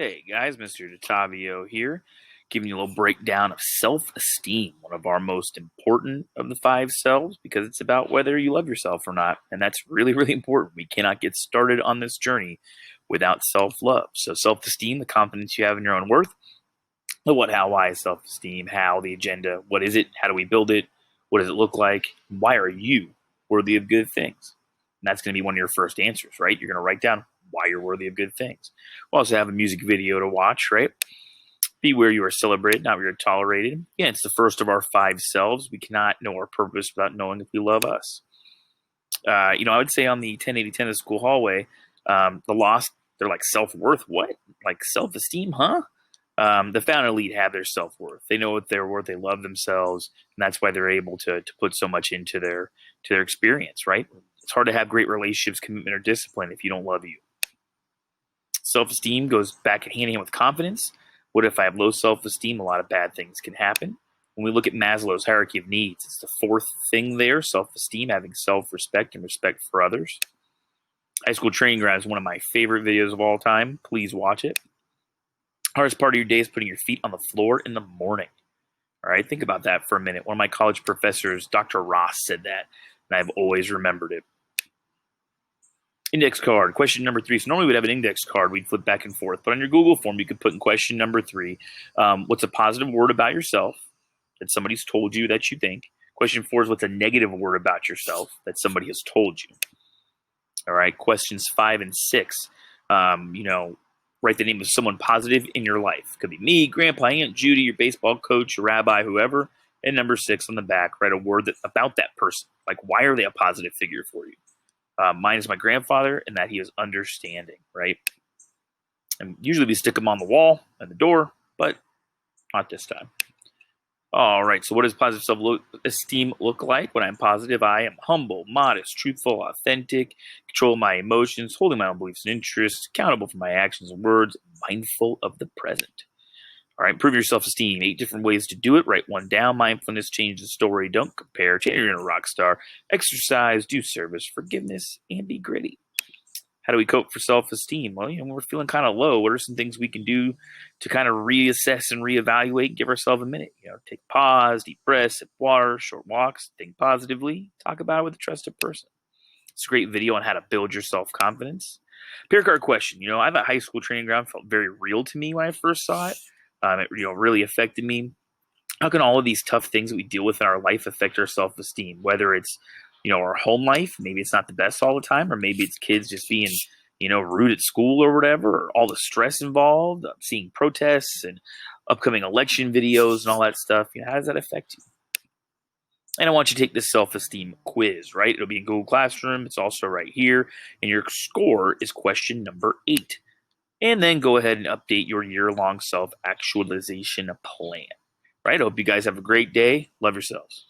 Hey guys, Mr. Detavio here, giving you a little breakdown of self-esteem, one of our most important of the five selves, because it's about whether you love yourself or not. And that's really, really important. We cannot get started on this journey without self-love. So self-esteem, the confidence you have in your own worth, the what, how, why is self-esteem, how, the agenda, what is it, how do we build it, what does it look like, why are you worthy of good things? And that's going to be one of your first answers, right? You're going to write down why you're worthy of good things. We'll also have a music video to watch, right? Be where you are celebrated, not where you're tolerated. Yeah, it's the first of our five selves. We cannot know our purpose without knowing if we love us. I would say on the 1080 school hallway, the lost, they're like self-worth. What? Like self-esteem, huh? The found elite have their self-worth. They know what they're worth. They love themselves, and that's why they're able to put so much into their experience, right? It's hard to have great relationships, commitment, or discipline if you don't love you. Self-esteem goes back hand in hand with confidence. What if I have low self-esteem? A lot of bad things can happen. When we look at Maslow's hierarchy of needs, it's the fourth thing there, self-esteem, having self-respect and respect for others. High School Training Ground is one of my favorite videos of all time. Please watch it. Hardest part of your day is putting your feet on the floor in the morning. All right, think about that for a minute. One of my college professors, Dr. Ross, said that, and I've always remembered it. Index card, question number 3. So normally we'd have an index card. We'd flip back and forth. But on your Google form, you could put in question number 3, what's a positive word about yourself that somebody's told you that you think? Question 4 is what's a negative word about yourself that somebody has told you? All right, questions 5 and 6, write the name of someone positive in your life. Could be me, Grandpa, Aunt Judy, your baseball coach, your rabbi, whoever. And number 6 on the back, write a word about that person. Like, why are they a positive figure for you? Mine is my grandfather, and that he is understanding, right? And usually we stick them on the wall and the door, but not this time. All right, so what does positive self-esteem look like? When I'm positive, I am humble, modest, truthful, authentic, control my emotions, holding my own beliefs and interests, accountable for my actions and words, mindful of the present. All right, improve your self-esteem. 8 different ways to do it. Write one down. Mindfulness, change the story. Don't compare. Change your inner rock star. Exercise, do service, forgiveness, and be gritty. How do we cope for self-esteem? Well, when we're feeling kind of low, what are some things we can do to kind of reassess and reevaluate? Give ourselves a minute. Take a pause, deep breaths, sip water, short walks, think positively. Talk about it with a trusted person. It's a great video on how to build your self-confidence. Peer card question. I thought High School Training Ground felt very real to me when I first saw it. It really affected me. How can all of these tough things that we deal with in our life affect our self-esteem? Whether it's, our home life, maybe it's not the best all the time, or maybe it's kids just being, rude at school or whatever, or all the stress involved, seeing protests and upcoming election videos and all that stuff. How does that affect you? And I want you to take this self-esteem quiz, right? It'll be in Google Classroom. It's also right here. And your score is question number 8. And then go ahead and update your year-long self-actualization plan. Right? I hope you guys have a great day. Love yourselves.